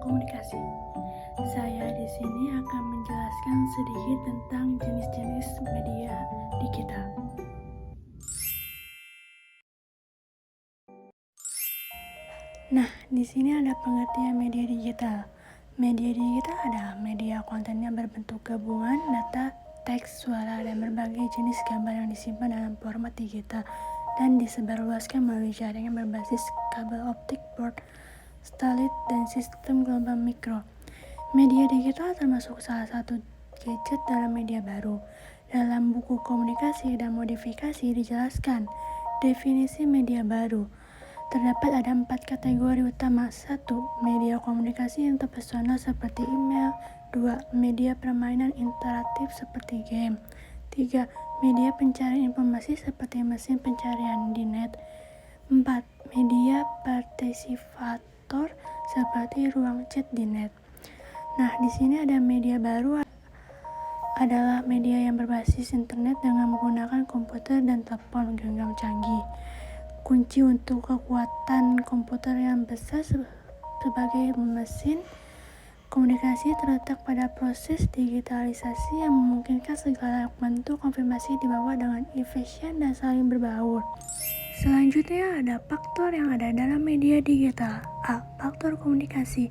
komunikasi. Saya di sini akan menjelaskan sedikit tentang jenis-jenis media digital. Nah, di sini ada pengertian media digital. Media digital adalah media konten yang berbentuk gabungan data, teks, suara, dan berbagai jenis gambar yang disimpan dalam format digital dan disebarluaskan melalui jaringan berbasis kabel optik, broad, satelit, dan sistem gelombang mikro. Media digital termasuk salah satu gadget dalam media baru. Dalam buku komunikasi dan modifikasi dijelaskan definisi media baru. Terdapat ada 4 kategori utama. 1. Media komunikasi yang terpersonal seperti email. 2. Media permainan interaktif seperti game. 3. Media pencarian informasi seperti mesin pencarian di net. 4. Media partisipator seperti ruang chat di net. Nah, di sini ada media baru adalah media yang berbasis internet dengan menggunakan komputer dan telepon genggam canggih. Kunci untuk kekuatan komputer yang besar sebagai mesin komunikasi terletak pada proses digitalisasi yang memungkinkan segala bentuk konfirmasi dibawa dengan efisien dan saling berbaur. Selanjutnya ada faktor yang ada dalam media digital. A. Faktor komunikasi.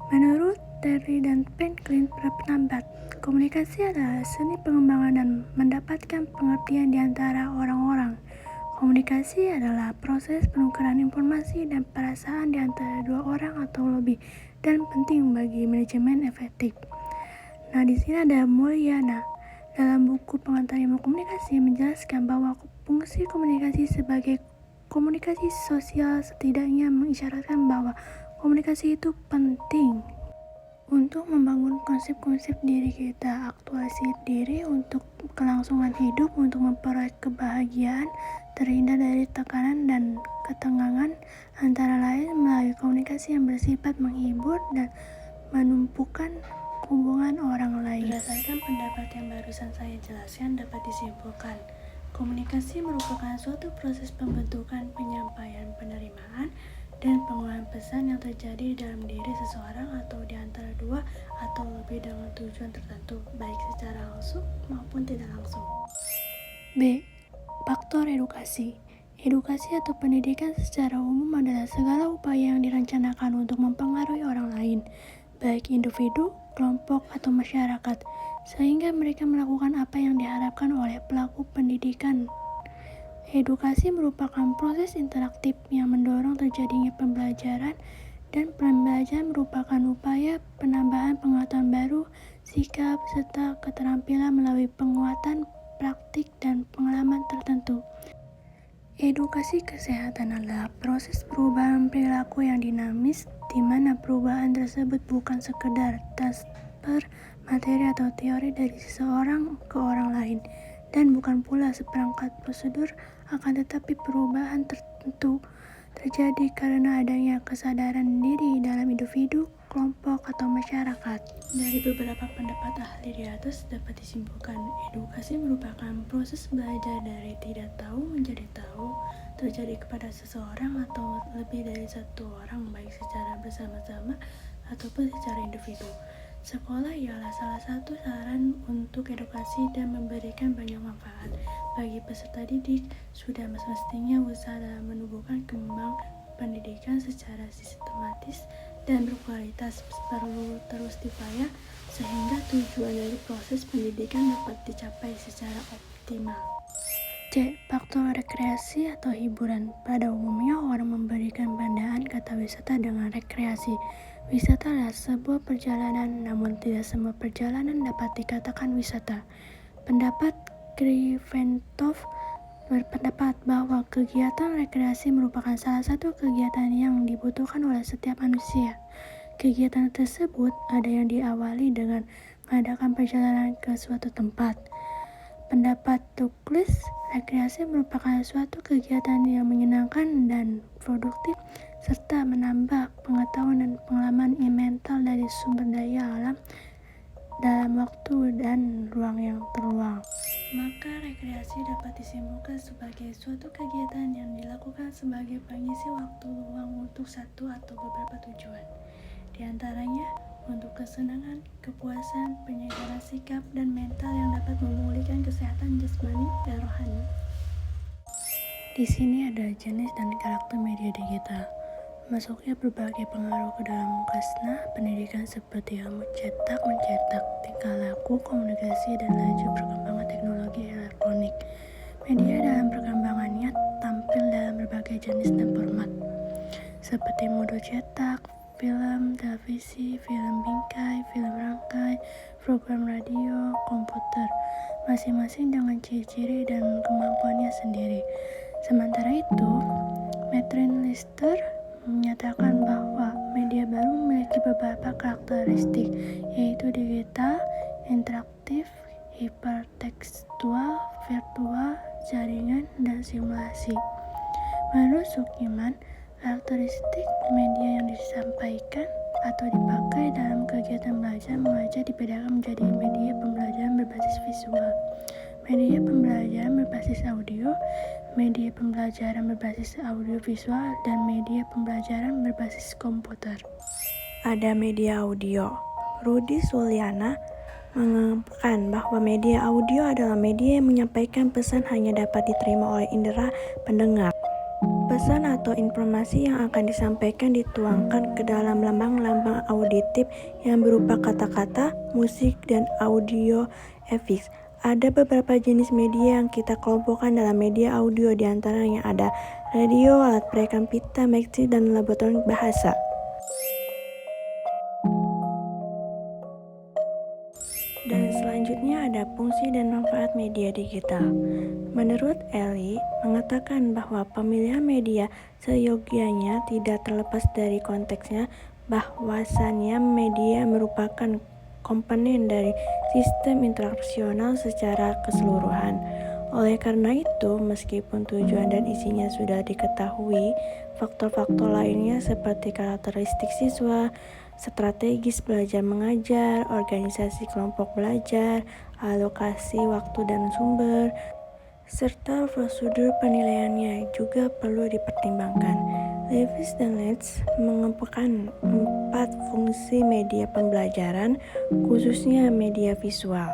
Menurut Terry dan Franklin berpendapat, komunikasi adalah seni pengembangan dan mendapatkan pengertian di antara orang-orang. Komunikasi adalah proses penukaran informasi dan perasaan di antara dua orang atau lebih dan penting bagi manajemen efektif. Nah, di sini ada Mulyana dalam buku Pengantar Ilmu Komunikasi menjelaskan bahwa fungsi komunikasi sebagai komunikasi sosial setidaknya mengisyaratkan bahwa komunikasi itu penting untuk membangun konsep-konsep diri kita, aktualisasi diri untuk kelangsungan hidup, untuk memperoleh kebahagiaan, terhindar dari tekanan dan ketegangan, antara lain melalui komunikasi yang bersifat menghibur dan menumbuhkan hubungan orang lain. Berdasarkan pendapat yang barusan saya jelaskan, dapat disimpulkan komunikasi merupakan suatu proses pembentukan, penyampaian, penerimaan, dan pengolahan pesan yang terjadi dalam diri seseorang atau di antara dua atau lebih dengan tujuan tertentu, baik secara langsung maupun tidak langsung. B. Faktor edukasi. Edukasi atau pendidikan secara umum adalah segala upaya yang direncanakan untuk mempengaruhi orang lain, baik individu, kelompok, atau masyarakat, sehingga mereka melakukan apa yang diharapkan oleh pelaku pendidikan. Edukasi merupakan proses interaktif yang mendorong terjadinya pembelajaran, dan pembelajaran merupakan upaya penambahan pengetahuan baru, sikap, serta keterampilan melalui penguatan praktik dan pengalaman tertentu. Edukasi kesehatan adalah proses perubahan perilaku yang dinamis, di mana perubahan tersebut bukan sekedar transfer materi atau teori dari seseorang ke orang lain, dan bukan pula seperangkat prosedur, akan tetapi perubahan tertentu terjadi karena adanya kesadaran diri dalam individu, kelompok, atau masyarakat. Dari beberapa pendapat ahli di atas dapat disimpulkan, edukasi merupakan proses belajar dari tidak tahu menjadi tahu, terjadi kepada seseorang atau lebih dari satu orang, baik secara bersama-sama ataupun secara individu. Sekolah ialah salah satu saran untuk edukasi dan memberikan banyak manfaat bagi peserta didik. Sudah semestinya usaha dalam menumbuhkan kembang pendidikan secara sistematis dan berkualitas perlu terus dipaya sehingga tujuan dari proses pendidikan dapat dicapai secara optimal. C. Faktor rekreasi atau hiburan. Pada umumnya orang memberikan pandaan kata wisata dengan rekreasi. Wisata adalah sebuah perjalanan, namun tidak semua perjalanan dapat dikatakan wisata. Pendapat Griventov berpendapat bahwa kegiatan rekreasi merupakan salah satu kegiatan yang dibutuhkan oleh setiap manusia. Kegiatan tersebut ada yang diawali dengan mengadakan perjalanan ke suatu tempat. Pendapat Douglas, rekreasi merupakan suatu kegiatan yang menyenangkan dan produktif serta menambah pengetahuan dan pengalaman mental dari sumber daya alam dalam waktu dan ruang yang terluang. Maka rekreasi dapat disimpulkan sebagai suatu kegiatan yang dilakukan sebagai pengisi waktu luang untuk satu atau beberapa tujuan. Di antaranya untuk kesenangan, kepuasan, penyegaran sikap, dan mental yang dapat memulihkan kesehatan jasmani dan rohani. Di sini ada jenis dan karakter media digital. Masuknya berbagai pengaruh ke dalam kasna pendidikan seperti ilmu cetak, mencetak, tingkah laku, komunikasi, dan laju perkembangan teknologi elektronik. Media dalam perkembangannya tampil dalam berbagai jenis dan format, seperti mode cetak, film, televisi, film bingkai, film rangkai, program radio, komputer, masing-masing dengan ciri-ciri dan kemampuannya sendiri. Sementara itu, Martin Lister menyatakan bahwa media baru memiliki beberapa karakteristik, yaitu digital, interaktif, hipertekstual, virtual, jaringan, dan simulasi. Menurut Sukiman, karakteristik media yang disampaikan atau dipakai dalam kegiatan belajar mengajar dibedakan menjadi media pembelajaran berbasis visual, media pembelajaran berbasis audio, media pembelajaran berbasis audiovisual, dan media pembelajaran berbasis komputer. Ada media audio. Rudy Suliana mengungkapkan bahwa media audio adalah media yang menyampaikan pesan hanya dapat diterima oleh indera pendengar. Pesan atau informasi yang akan disampaikan dituangkan ke dalam lambang-lambang auditif yang berupa kata-kata, musik, dan audio efek. Ada beberapa jenis media yang kita kelompokkan dalam media audio, diantaranya ada radio, alat perekam pita, mixer, dan laboratorium bahasa. Dan selanjutnya ada fungsi dan manfaat media digital. Menurut Eli, mengatakan bahwa pemilihan media seyogianya tidak terlepas dari konteksnya, bahwasannya media merupakan komponen dari sistem interaksional secara keseluruhan. Oleh karena itu, meskipun tujuan dan isinya sudah diketahui, faktor-faktor lainnya seperti karakteristik siswa, strategis belajar mengajar, organisasi kelompok belajar, alokasi waktu dan sumber, serta prosedur penilaiannya juga perlu dipertimbangkan. Lewis dan Letts mengemukakan 4 fungsi media pembelajaran, khususnya media visual.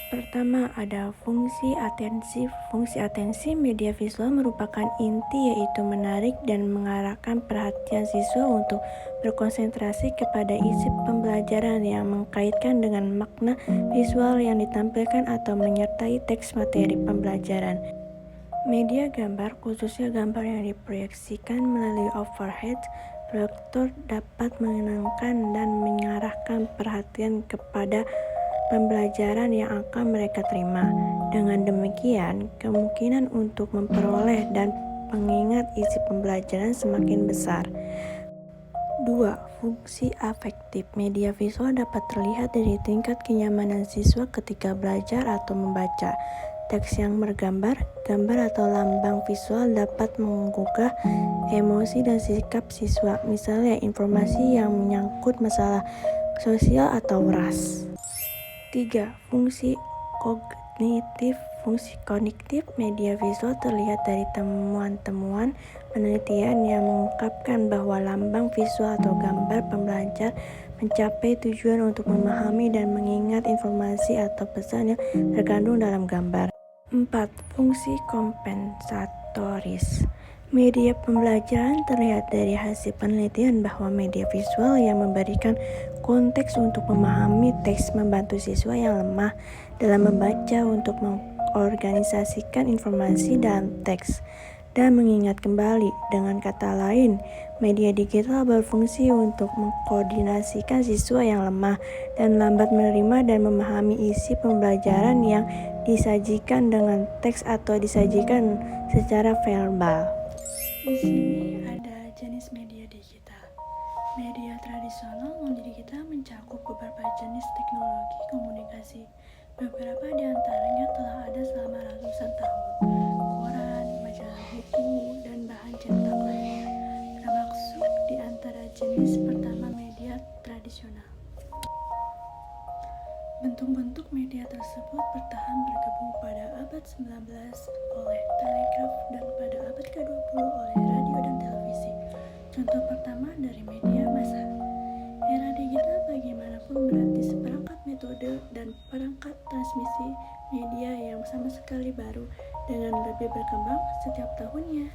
Pertama, ada fungsi atensi. Fungsi atensi media visual merupakan inti, yaitu menarik dan mengarahkan perhatian siswa untuk berkonsentrasi kepada isi pembelajaran yang mengkaitkan dengan makna visual yang ditampilkan atau menyertai teks materi pembelajaran. Media gambar, khususnya gambar yang diproyeksikan melalui overhead proyektor, dapat menenangkan dan mengarahkan perhatian kepada pembelajaran yang akan mereka terima. Dengan demikian, kemungkinan untuk memperoleh dan mengingat isi pembelajaran semakin besar. 2. Fungsi afektif. Media visual dapat terlihat dari tingkat kenyamanan siswa ketika belajar atau membaca. Teks yang bergambar, gambar atau lambang visual dapat menggugah emosi dan sikap siswa, misalnya informasi yang menyangkut masalah sosial atau ras. 3. Fungsi kognitif. Fungsi kognitif media visual terlihat dari temuan-temuan penelitian yang mengungkapkan bahwa lambang visual atau gambar pembelajar mencapai tujuan untuk memahami dan mengingat informasi atau pesan yang terkandung dalam gambar. 4. Fungsi kompensatoris. Media pembelajaran terlihat dari hasil penelitian bahwa media visual yang memberikan konteks untuk memahami teks membantu siswa yang lemah dalam membaca untuk mengorganisasikan informasi dalam teks dan mengingat kembali. Dengan kata lain, media digital berfungsi untuk mengkoordinasikan siswa yang lemah dan lambat menerima dan memahami isi pembelajaran yang disajikan dengan teks atau disajikan secara verbal. Di sini ada jenis media digital. Media tradisional digital mencakup beberapa jenis teknologi komunikasi. Beberapa di antaranya telah ada selama ratusan tahun. Koran, majalah buku, dan bahan cetak lainnya. Termaksud di antara jenis pertama media tradisional. Bentuk-bentuk media tersebut bertahan bergabung pada abad 19 oleh telegraf dan pada abad ke-20 oleh radio dan televisi. Contoh pertama dari media massa. Era metode dan perangkat transmisi media yang sama sekali baru dengan lebih berkembang setiap tahunnya.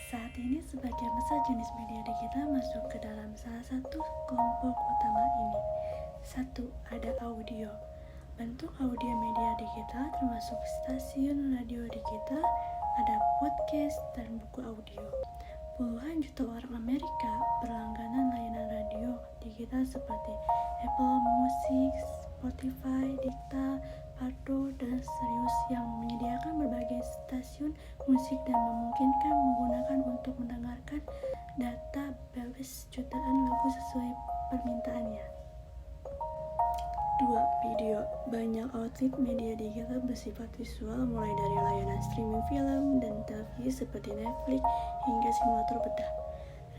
Saat ini sebagian besar jenis media digital masuk ke dalam salah satu kelompok utama ini. 1. Ada audio. Bentuk audio media digital termasuk stasiun radio digital, ada podcast, dan buku audio. Puluhan juta orang Amerika berlangganan layanan radio digital seperti Apple Music, Spotify, Dikta, Pardo, dan Sirius yang menyediakan berbagai stasiun musik dan memungkinkan menggunakan untuk mendengarkan database jutaan lagu sesuai permintaannya. 2. Video. Banyak outlet media digital bersifat visual mulai dari layanan streaming film dan televisi seperti Netflix hingga simulator bedah.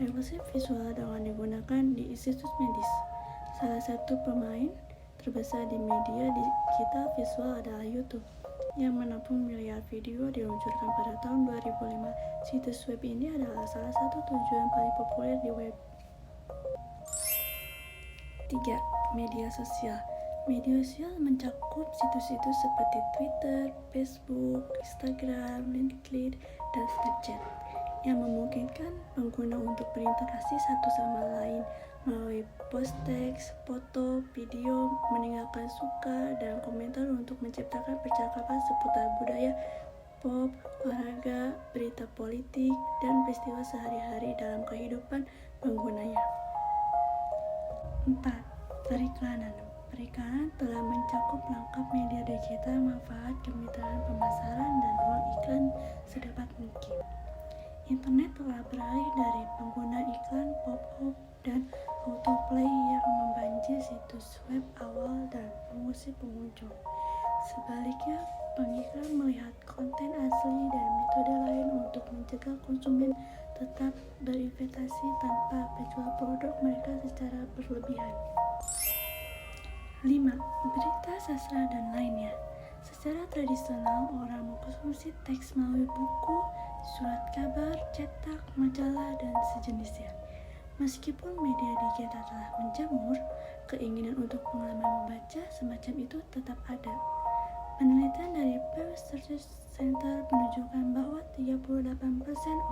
Revolusi visual dengan digunakan di institut medis. Salah satu pemain terbesar di media digital visual adalah YouTube, yang menampung miliar video diluncurkan pada tahun 2005. Situs web ini adalah salah satu tujuan paling populer di web. 3. Media sosial. Media sosial mencakup situs-situs seperti Twitter, Facebook, Instagram, LinkedIn, dan Snapchat, yang memungkinkan pengguna untuk berinteraksi satu sama lain melalui post teks, foto, video, meninggalkan suka, dan komentar untuk menciptakan percakapan seputar budaya, pop, olahraga, berita politik, dan peristiwa sehari-hari dalam kehidupan penggunanya. 4. Periklanan. Periklanan telah mencakup lengkap media digital, manfaat, kemitraan, pemasaran, dan ruang iklan sedapat mungkin. Internet telah beralih dari pengguna iklan, pop-up, dan autoplay yang membanjiri situs web awal dan mengusir pengunjung. Sebaliknya, pengiklan melihat konten asli dan metode lain untuk mencegah konsumen tetap berinvestasi tanpa menjual produk mereka secara berlebihan. 5. Berita, sastra, dan lainnya. Secara tradisional, orang mengkonsumsi teks melalui buku, surat kabar, cetak, majalah, dan sejenisnya. Meskipun media digital telah menjamur, keinginan untuk pengalaman membaca semacam itu tetap ada. Penelitian dari Pew Research Center menunjukkan bahwa 38%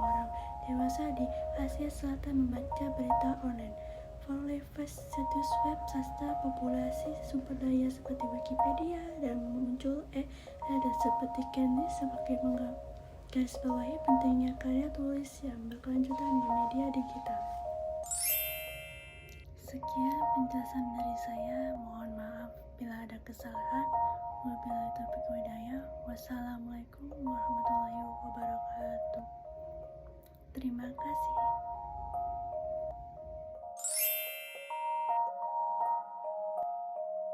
orang dewasa di Asia Selatan membaca berita online. Proliferasi situs web sastra, populasi sumber daya seperti Wikipedia, dan muncul dan seperti Candice sebagai menggarisbawahi pentingnya karya tulis yang berkelanjutan di media digital. Sekian penjelasan dari saya, mohon maaf bila ada kesalahan. Wabillahi taufiq wal hidayah. Wassalamualaikum warahmatullahi wabarakatuh. Terima kasih.